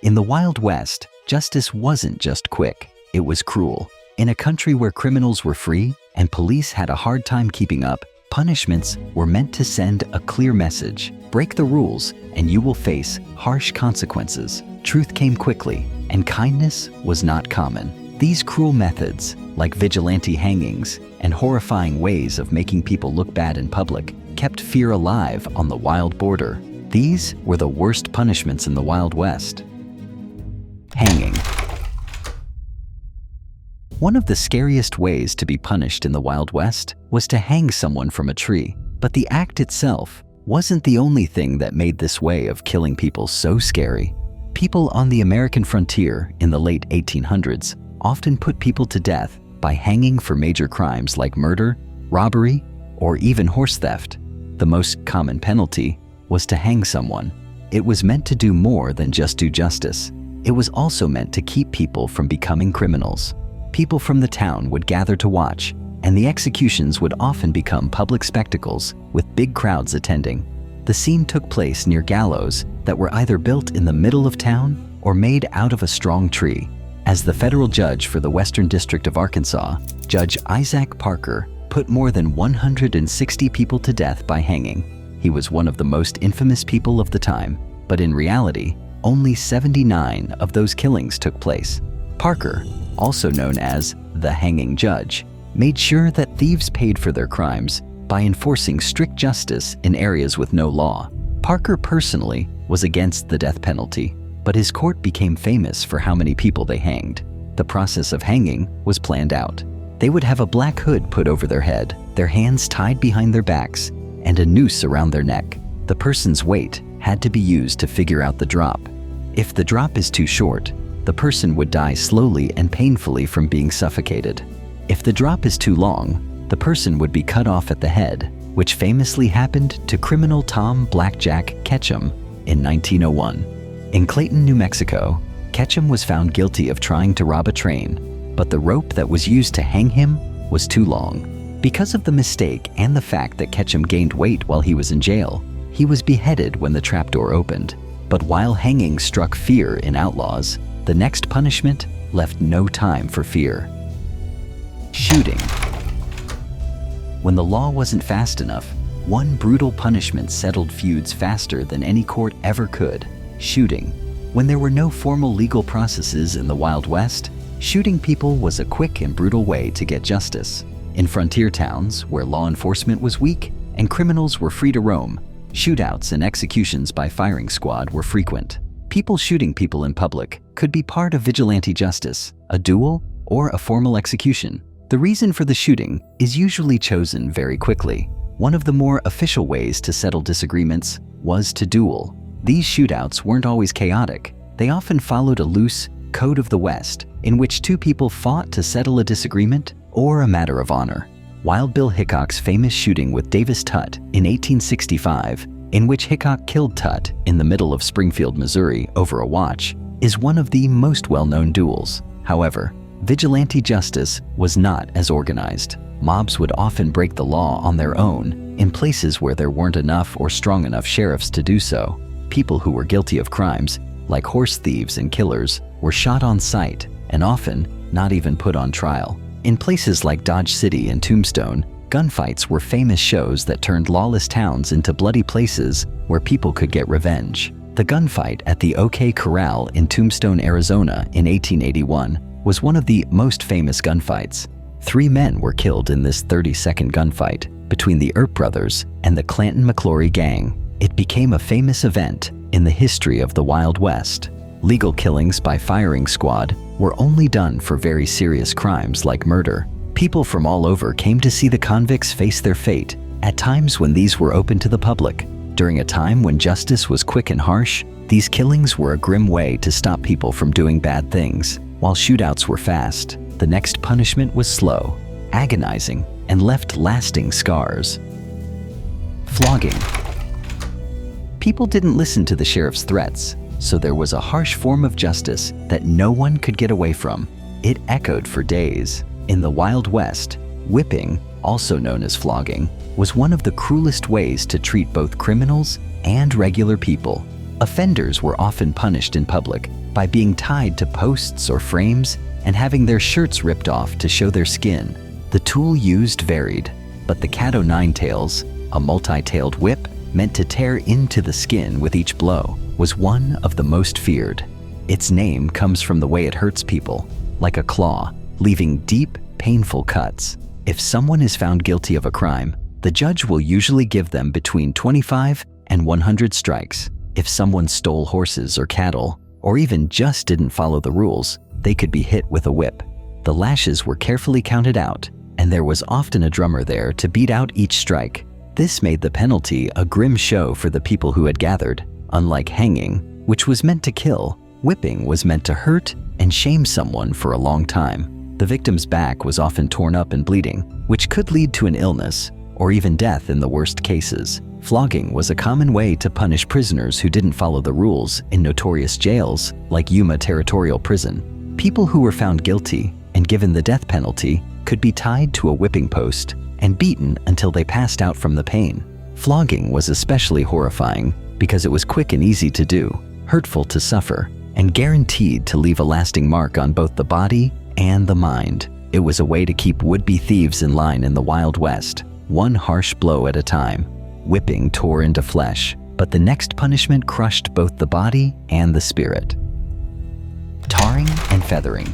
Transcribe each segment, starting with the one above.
In the Wild West, justice wasn't just quick, it was cruel. In a country where criminals were free and police had a hard time keeping up, punishments were meant to send a clear message. Break the rules and you will face harsh consequences. Truth came quickly, and kindness was not common. These cruel methods, like vigilante hangings and horrifying ways of making people look bad in public, kept fear alive on the wild border. These were the worst punishments in the Wild West. Hanging. One of the scariest ways to be punished in the Wild West was to hang someone from a tree. But the act itself wasn't the only thing that made this way of killing people so scary. People on the American frontier in the late 1800s often put people to death by hanging for major crimes like murder, robbery, or even horse theft. The most common penalty was to hang someone. It was meant to do more than just do justice. It was also meant to keep people from becoming criminals. People from the town would gather to watch, and the executions would often become public spectacles with big crowds attending. The scene took place near gallows that were either built in the middle of town or made out of a strong tree. As the federal judge for the Western District of Arkansas, Judge Isaac Parker put more than 160 people to death by hanging. He was one of the most infamous people of the time, but in reality, only 79 of those killings took place. Parker, also known as the Hanging Judge, made sure that thieves paid for their crimes by enforcing strict justice in areas with no law. Parker personally was against the death penalty, but his court became famous for how many people they hanged. The process of hanging was planned out. They would have a black hood put over their head, their hands tied behind their backs, and a noose around their neck. The person's weight had to be used to figure out the drop. If the drop is too short, the person would die slowly and painfully from being suffocated. If the drop is too long, the person would be cut off at the head, which famously happened to criminal Tom "Blackjack" Ketchum in 1901. In Clayton, New Mexico, Ketchum was found guilty of trying to rob a train, but the rope that was used to hang him was too long. Because of the mistake and the fact that Ketchum gained weight while he was in jail, he was beheaded when the trapdoor opened. But while hanging struck fear in outlaws, the next punishment left no time for fear. Shooting. When the law wasn't fast enough, one brutal punishment settled feuds faster than any court ever could: shooting. When there were no formal legal processes in the Wild West, shooting people was a quick and brutal way to get justice. In frontier towns where law enforcement was weak and criminals were free to roam, shootouts and executions by firing squad were frequent. People shooting people in public could be part of vigilante justice, a duel, or a formal execution. The reason for the shooting is usually chosen very quickly. One of the more official ways to settle disagreements was to duel. These shootouts weren't always chaotic. They often followed a loose code of the West in which two people fought to settle a disagreement or a matter of honor. Wild Bill Hickok's famous shooting with Davis Tutt in 1865, in which Hickok killed Tutt in the middle of Springfield, Missouri over a watch, is one of the most well-known duels. However, vigilante justice was not as organized. Mobs would often break the law on their own in places where there weren't enough or strong enough sheriffs to do so. People who were guilty of crimes, like horse thieves and killers, were shot on sight and often not even put on trial. In places like Dodge City and Tombstone, gunfights were famous shows that turned lawless towns into bloody places where people could get revenge. The gunfight at the OK Corral in Tombstone, Arizona in 1881 was one of the most famous gunfights. 3 men were killed in this 30-second gunfight between the Earp brothers and the Clanton-McClory gang. It became a famous event in the history of the Wild West. Legal killings by firing squad were only done for very serious crimes like murder. People from all over came to see the convicts face their fate at times when these were open to the public. During a time when justice was quick and harsh, these killings were a grim way to stop people from doing bad things. While shootouts were fast, the next punishment was slow, agonizing, and left lasting scars. Flogging. People didn't listen to the sheriff's threats, so there was a harsh form of justice that no one could get away from. It echoed for days. In the Wild West, whipping, also known as flogging, was one of the cruelest ways to treat both criminals and regular people. Offenders were often punished in public by being tied to posts or frames and having their shirts ripped off to show their skin. The tool used varied, but the cat o' nine tails, a multi-tailed whip meant to tear into the skin with each blow, was one of the most feared. Its name comes from the way it hurts people, like a claw, leaving deep, painful cuts. If someone is found guilty of a crime, the judge will usually give them between 25 and 100 strikes. If someone stole horses or cattle, or even just didn't follow the rules, they could be hit with a whip. The lashes were carefully counted out, and there was often a drummer there to beat out each strike. This made the penalty a grim show for the people who had gathered. Unlike hanging, which was meant to kill, whipping was meant to hurt and shame someone for a long time. The victim's back was often torn up and bleeding, which could lead to an illness or even death in the worst cases. Flogging was a common way to punish prisoners who didn't follow the rules in notorious jails like Yuma Territorial Prison. People who were found guilty and given the death penalty could be tied to a whipping post and beaten until they passed out from the pain. Flogging was especially horrifying because it was quick and easy to do, hurtful to suffer, and guaranteed to leave a lasting mark on both the body and the mind. It was a way to keep would-be thieves in line in the Wild West, one harsh blow at a time. Whipping tore into flesh, but the next punishment crushed both the body and the spirit. Tarring and feathering.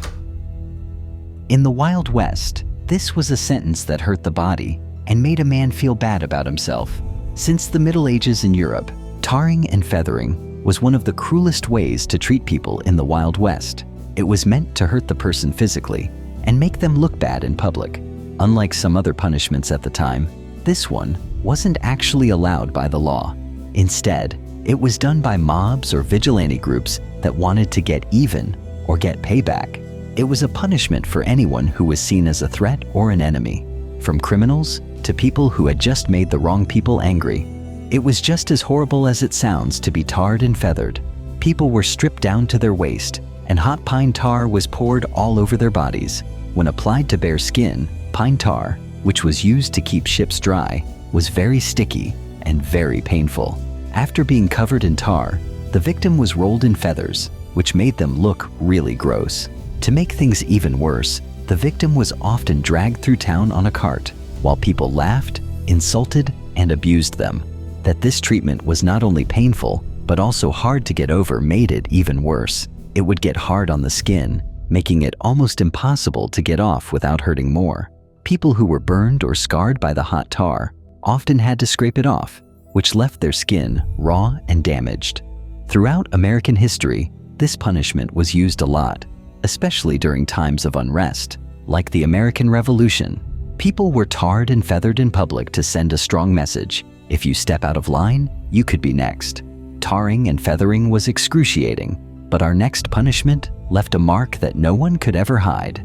In the Wild West, this was a sentence that hurt the body and made a man feel bad about himself. Since the Middle Ages in Europe, tarring and feathering was one of the cruelest ways to treat people in the Wild West. It was meant to hurt the person physically and make them look bad in public. Unlike some other punishments at the time, this one wasn't actually allowed by the law. Instead, it was done by mobs or vigilante groups that wanted to get even or get payback. It was a punishment for anyone who was seen as a threat or an enemy, from criminals to people who had just made the wrong people angry. It was just as horrible as it sounds to be tarred and feathered. People were stripped down to their waist, and hot pine tar was poured all over their bodies. When applied to bare skin, pine tar, which was used to keep ships dry, was very sticky and very painful. After being covered in tar, the victim was rolled in feathers, which made them look really gross. To make things even worse, the victim was often dragged through town on a cart, while people laughed, insulted, and abused them. That this treatment was not only painful, but also hard to get over made it even worse. It would get hard on the skin, making it almost impossible to get off without hurting more. People who were burned or scarred by the hot tar often had to scrape it off, which left their skin raw and damaged. Throughout American history, this punishment was used a lot, especially during times of unrest, like the American Revolution. People were tarred and feathered in public to send a strong message. If you step out of line, you could be next. Tarring and feathering was excruciating, but our next punishment left a mark that no one could ever hide.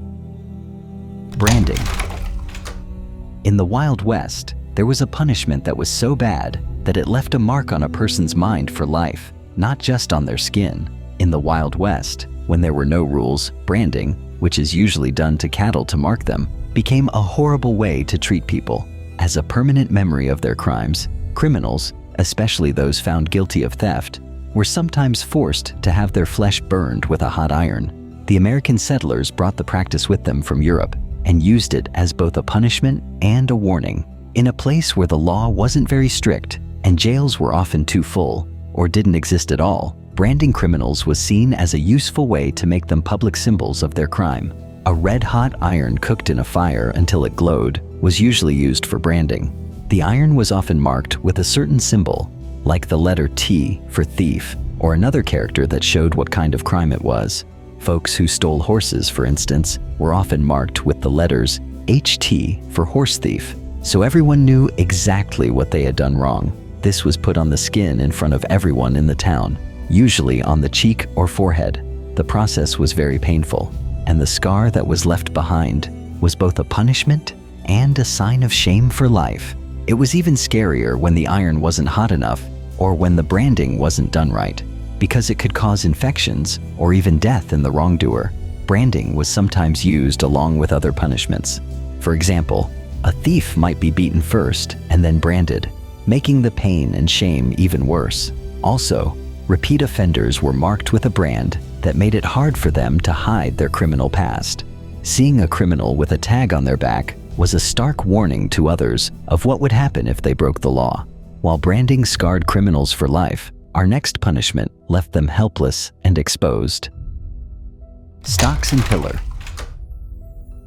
Branding. In the Wild West, there was a punishment that was so bad that it left a mark on a person's mind for life, not just on their skin. In the Wild West, when there were no rules, branding, which is usually done to cattle to mark them, became a horrible way to treat people. As a permanent memory of their crimes, criminals, especially those found guilty of theft, were sometimes forced to have their flesh burned with a hot iron. The American settlers brought the practice with them from Europe and used it as both a punishment and a warning. In a place where the law wasn't very strict and jails were often too full or didn't exist at all, branding criminals was seen as a useful way to make them public symbols of their crime. A red-hot iron cooked in a fire until it glowed was usually used for branding. The iron was often marked with a certain symbol, like the letter T for thief, or another character that showed what kind of crime it was. Folks who stole horses, for instance, were often marked with the letters HT for horse thief, so everyone knew exactly what they had done wrong. This was put on the skin in front of everyone in the town, usually on the cheek or forehead. The process was very painful, and the scar that was left behind was both a punishment and a sign of shame for life. It was even scarier when the iron wasn't hot enough or when the branding wasn't done right, because it could cause infections or even death in the wrongdoer. Branding was sometimes used along with other punishments. For example, a thief might be beaten first and then branded, making the pain and shame even worse. Also, Repeat offenders were marked with a brand that made it hard for them to hide their criminal past. Seeing a criminal with a tag on their back was a stark warning to others of what would happen if they broke the law. While branding scarred criminals for life, our next punishment left them helpless and exposed. Stocks and pillar.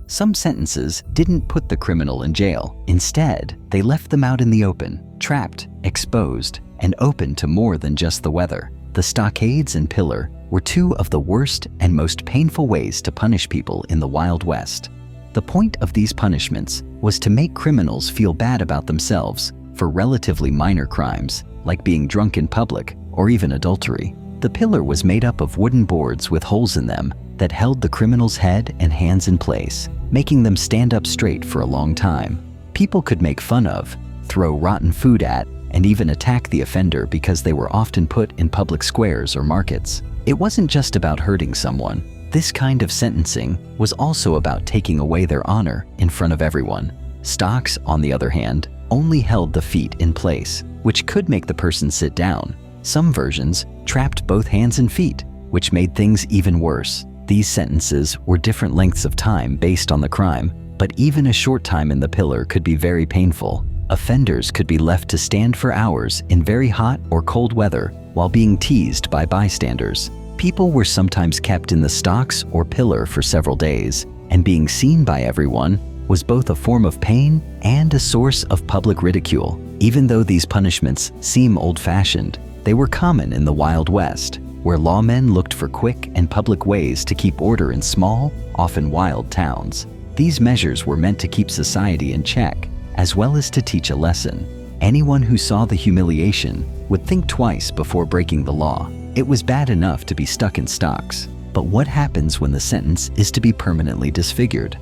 Some sentences didn't put the criminal in jail. Instead, they left them out in the open, trapped, exposed, and open to more than just the weather. The stockades and pillar were two of the worst and most painful ways to punish people in the Wild West. The point of these punishments was to make criminals feel bad about themselves for relatively minor crimes, like being drunk in public or even adultery. The pillar was made up of wooden boards with holes in them that held the criminal's head and hands in place, making them stand up straight for a long time. People could make fun of, throw rotten food at, and even attack the offender because they were often put in public squares or markets. It wasn't just about hurting someone. This kind of sentencing was also about taking away their honor in front of everyone. Stocks, on the other hand, only held the feet in place, which could make the person sit down. Some versions trapped both hands and feet, which made things even worse. These sentences were different lengths of time based on the crime, but even a short time in the pillar could be very painful. Offenders could be left to stand for hours in very hot or cold weather while being teased by bystanders. People were sometimes kept in the stocks or pillar for several days, and being seen by everyone was both a form of pain and a source of public ridicule. Even though these punishments seem old-fashioned, they were common in the Wild West, where lawmen looked for quick and public ways to keep order in small, often wild towns. These measures were meant to keep society in check, as well as to teach a lesson. Anyone who saw the humiliation would think twice before breaking the law. It was bad enough to be stuck in stocks, but what happens when the sentence is to be permanently disfigured?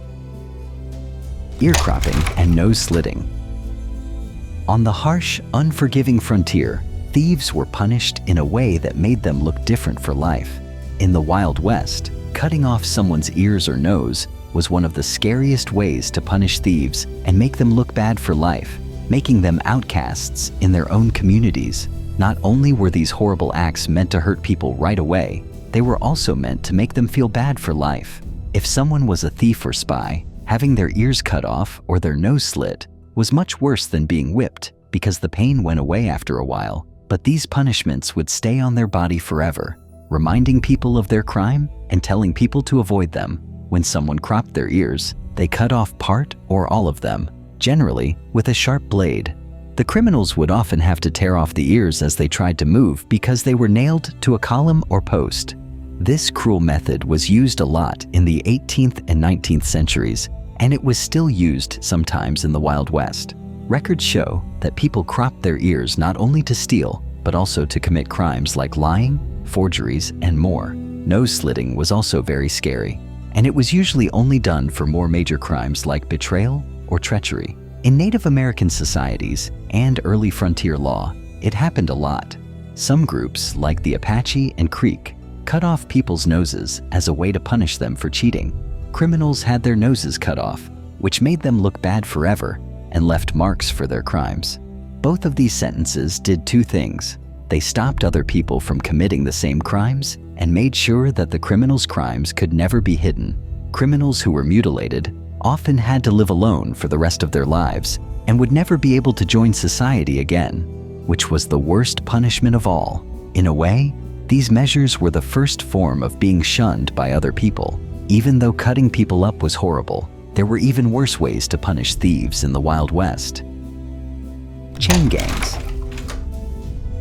Ear cropping and nose slitting. On the harsh, unforgiving frontier, thieves were punished in a way that made them look different for life. In the Wild West, cutting off someone's ears or nose was one of the scariest ways to punish thieves and make them look bad for life, making them outcasts in their own communities. Not only were these horrible acts meant to hurt people right away, they were also meant to make them feel bad for life. If someone was a thief or spy, having their ears cut off or their nose slit was much worse than being whipped because the pain went away after a while, but these punishments would stay on their body forever, reminding people of their crime and telling people to avoid them. When someone cropped their ears, they cut off part or all of them, generally with a sharp blade. The criminals would often have to tear off the ears as they tried to move because they were nailed to a column or post. This cruel method was used a lot in the 18th and 19th centuries, and it was still used sometimes in the Wild West. Records show that people cropped their ears not only to steal, but also to commit crimes like lying, forgeries, and more. Nose slitting was also very scary, and it was usually only done for more major crimes like betrayal or treachery. In Native American societies and early frontier law, it happened a lot. Some groups, like the Apache and Creek, cut off people's noses as a way to punish them for cheating. Criminals had their noses cut off, which made them look bad forever and left marks for their crimes. Both of these sentences did two things. They stopped other people from committing the same crimes and made sure that the criminals' crimes could never be hidden. Criminals who were mutilated often had to live alone for the rest of their lives and would never be able to join society again, which was the worst punishment of all. In a way, these measures were the first form of being shunned by other people. Even though cutting people up was horrible, there were even worse ways to punish thieves in the Wild West. Chain gangs.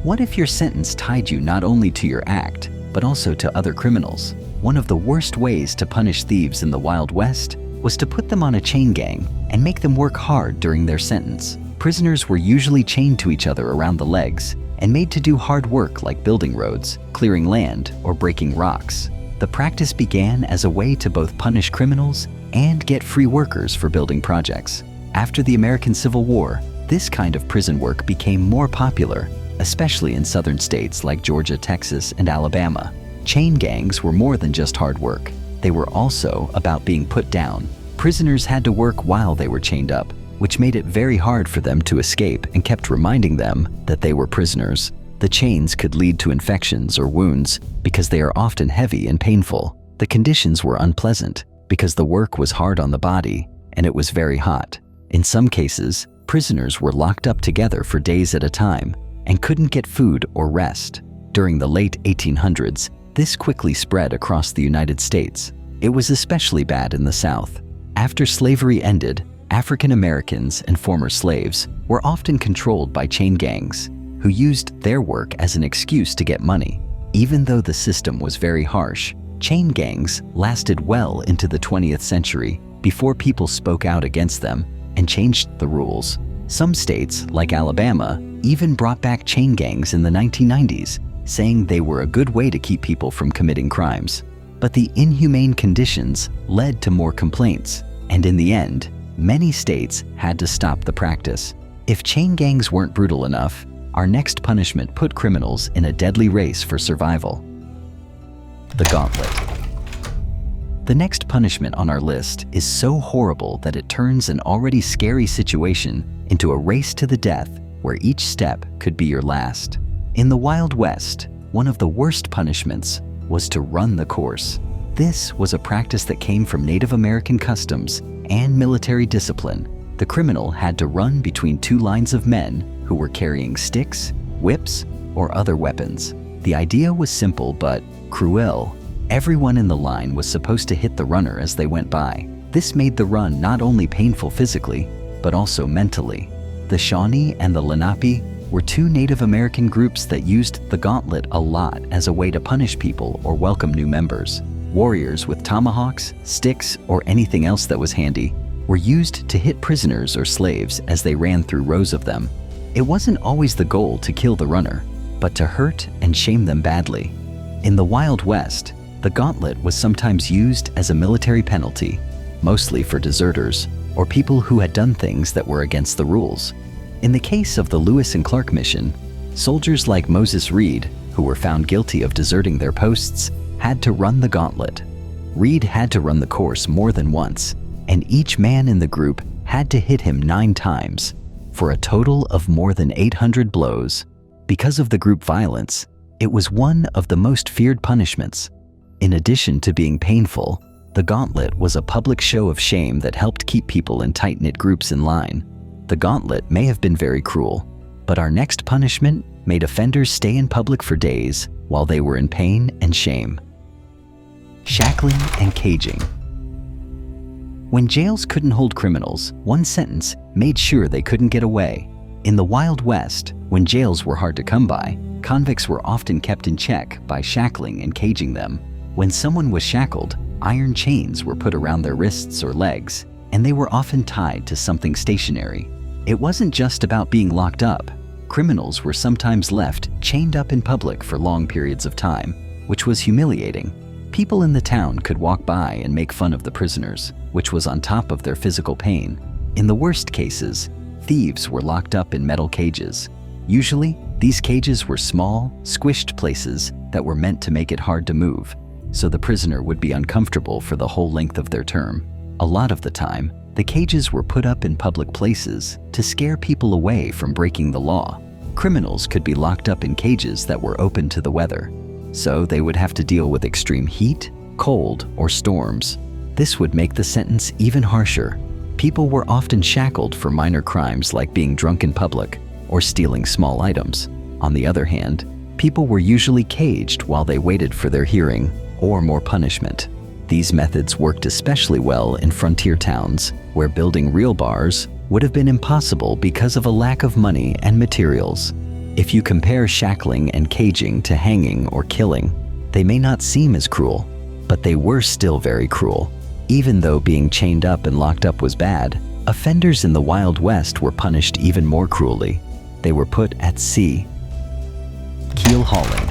What if your sentence tied you not only to your act, but also to other criminals? One of the worst ways to punish thieves in the Wild West was to put them on a chain gang and make them work hard during their sentence. Prisoners were usually chained to each other around the legs and made to do hard work like building roads, clearing land, or breaking rocks. The practice began as a way to both punish criminals and get free workers for building projects. After the American Civil War, this kind of prison work became more popular, especially in southern states like Georgia, Texas, and Alabama. Chain gangs were more than just hard work. They were also about being put down. Prisoners had to work while they were chained up, which made it very hard for them to escape and kept reminding them that they were prisoners. The chains could lead to infections or wounds because they are often heavy and painful. The conditions were unpleasant because the work was hard on the body and it was very hot. In some cases, prisoners were locked up together for days at a time and couldn't get food or rest. During the late 1800s, this quickly spread across the United States. It was especially bad in the South. After slavery ended, African Americans and former slaves were often controlled by chain gangs who used their work as an excuse to get money. Even though the system was very harsh, chain gangs lasted well into the 20th century before people spoke out against them and changed the rules. Some states, like Alabama, even brought back chain gangs in the 1990s, saying they were a good way to keep people from committing crimes. But the inhumane conditions led to more complaints, and in the end, many states had to stop the practice. If chain gangs weren't brutal enough, our next punishment put criminals in a deadly race for survival. The Gauntlet. The next punishment on our list is so horrible that it turns an already scary situation into a race to the death where each step could be your last. In the Wild West, one of the worst punishments was to run the course. This was a practice that came from Native American customs and military discipline. The criminal had to run between two lines of men who were carrying sticks, whips, or other weapons. The idea was simple but cruel. Everyone in the line was supposed to hit the runner as they went by. This made the run not only painful physically, but also mentally. The Shawnee and the Lenape were two Native American groups that used the gauntlet a lot as a way to punish people or welcome new members. Warriors with tomahawks, sticks, or anything else that was handy were used to hit prisoners or slaves as they ran through rows of them. It wasn't always the goal to kill the runner, but to hurt and shame them badly. In the Wild West, the gauntlet was sometimes used as a military penalty, mostly for deserters or people who had done things that were against the rules. In the case of the Lewis and Clark mission, soldiers like Moses Reed, who were found guilty of deserting their posts, had to run the gauntlet. Reed had to run the course more than once, and each man in the group had to hit him 9 times, for a total of more than 800 blows. Because of the group violence, it was one of the most feared punishments. In addition to being painful, the gauntlet was a public show of shame that helped keep people in tight-knit groups in line. The gauntlet may have been very cruel, but our next punishment made offenders stay in public for days while they were in pain and shame. Shackling and Caging. When jails couldn't hold criminals, one sentence made sure they couldn't get away. In the Wild West, when jails were hard to come by, convicts were often kept in check by shackling and caging them. When someone was shackled, iron chains were put around their wrists or legs, and they were often tied to something stationary. It wasn't just about being locked up. Criminals were sometimes left chained up in public for long periods of time, which was humiliating. People in the town could walk by and make fun of the prisoners, which was on top of their physical pain. In the worst cases, thieves were locked up in metal cages. Usually, these cages were small, squished places that were meant to make it hard to move, so the prisoner would be uncomfortable for the whole length of their term. A lot of the time, the cages were put up in public places to scare people away from breaking the law. Criminals could be locked up in cages that were open to the weather, so they would have to deal with extreme heat, cold, or storms. This would make the sentence even harsher. People were often shackled for minor crimes like being drunk in public or stealing small items. On the other hand, people were usually caged while they waited for their hearing or more punishment. These methods worked especially well in frontier towns where building real bars would have been impossible because of a lack of money and materials. If you compare shackling and caging to hanging or killing, they may not seem as cruel, but they were still very cruel. Even though being chained up and locked up was bad, offenders in the Wild West were punished even more cruelly. They were put at sea. Keel hauling.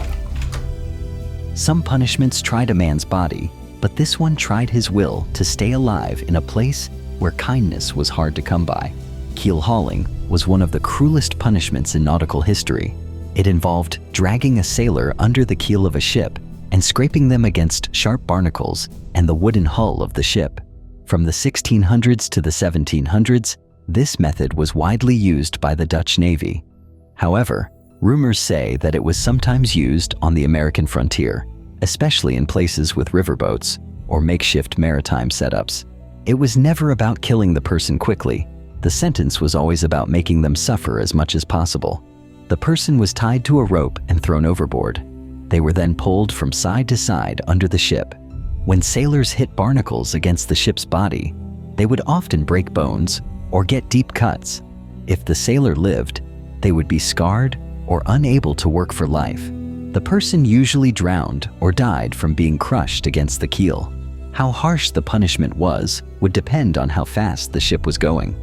Some punishments tried a man's body, but this one tried his will to stay alive in a place where kindness was hard to come by. Keel hauling was one of the cruelest punishments in nautical history. It involved dragging a sailor under the keel of a ship and scraping them against sharp barnacles and the wooden hull of the ship. From the 1600s to the 1700s, this method was widely used by the Dutch Navy. However, Rumors say that it was sometimes used on the American frontier, especially in places with riverboats or makeshift maritime setups. It was never about killing the person quickly. The sentence was always about making them suffer as much as possible. The person was tied to a rope and thrown overboard. They were then pulled from side to side under the ship. When sailors hit barnacles against the ship's body, they would often break bones or get deep cuts. If the sailor lived, they would be scarred or unable to work for life. The person usually drowned or died from being crushed against the keel. How harsh the punishment was would depend on how fast the ship was going.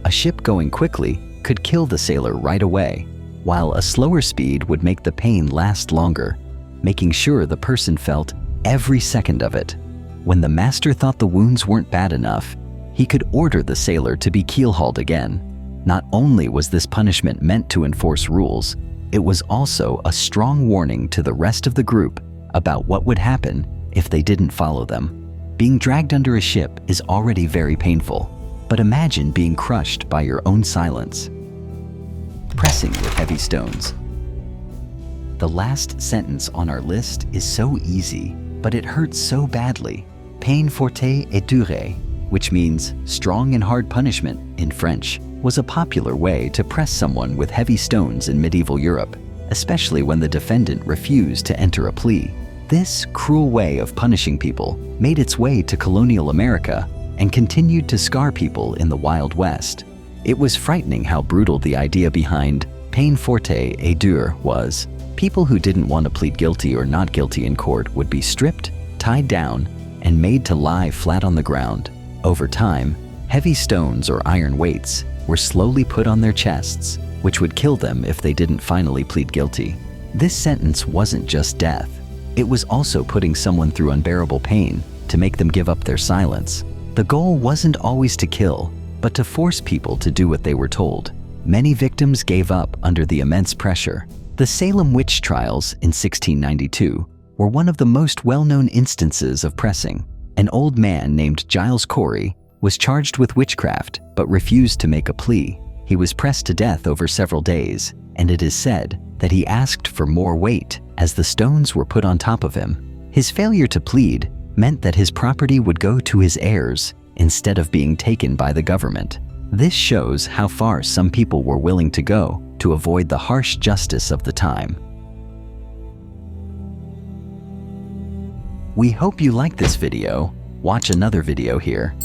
A ship going quickly could kill the sailor right away, while a slower speed would make the pain last longer, making sure the person felt every second of it. When the master thought the wounds weren't bad enough, he could order the sailor to be keel hauled again. Not only was this punishment meant to enforce rules, it was also a strong warning to the rest of the group about what would happen if they didn't follow them. Being dragged under a ship is already very painful, but imagine being crushed by your own silence. Pressing with heavy stones. The last sentence on our list is so easy, but it hurts so badly. Peine forte et dure, which means strong and hard punishment in French, was a popular way to press someone with heavy stones in medieval Europe, especially when the defendant refused to enter a plea. This cruel way of punishing people made its way to colonial America and continued to scar people in the Wild West. It was frightening how brutal the idea behind peine forte et dure was. People who didn't want to plead guilty or not guilty in court would be stripped, tied down, and made to lie flat on the ground. Over time, heavy stones or iron weights were slowly put on their chests, which would kill them if they didn't finally plead guilty. This sentence wasn't just death. It was also putting someone through unbearable pain to make them give up their silence. The goal wasn't always to kill, but to force people to do what they were told. Many victims gave up under the immense pressure. The Salem witch trials in 1692 were one of the most well-known instances of pressing. An old man named Giles Corey was charged with witchcraft but refused to make a plea. He was pressed to death over several days, and it is said that he asked for more weight as the stones were put on top of him. His failure to plead meant that his property would go to his heirs instead of being taken by the government. This shows how far some people were willing to go to avoid the harsh justice of the time. We hope you liked this video. Watch another video here.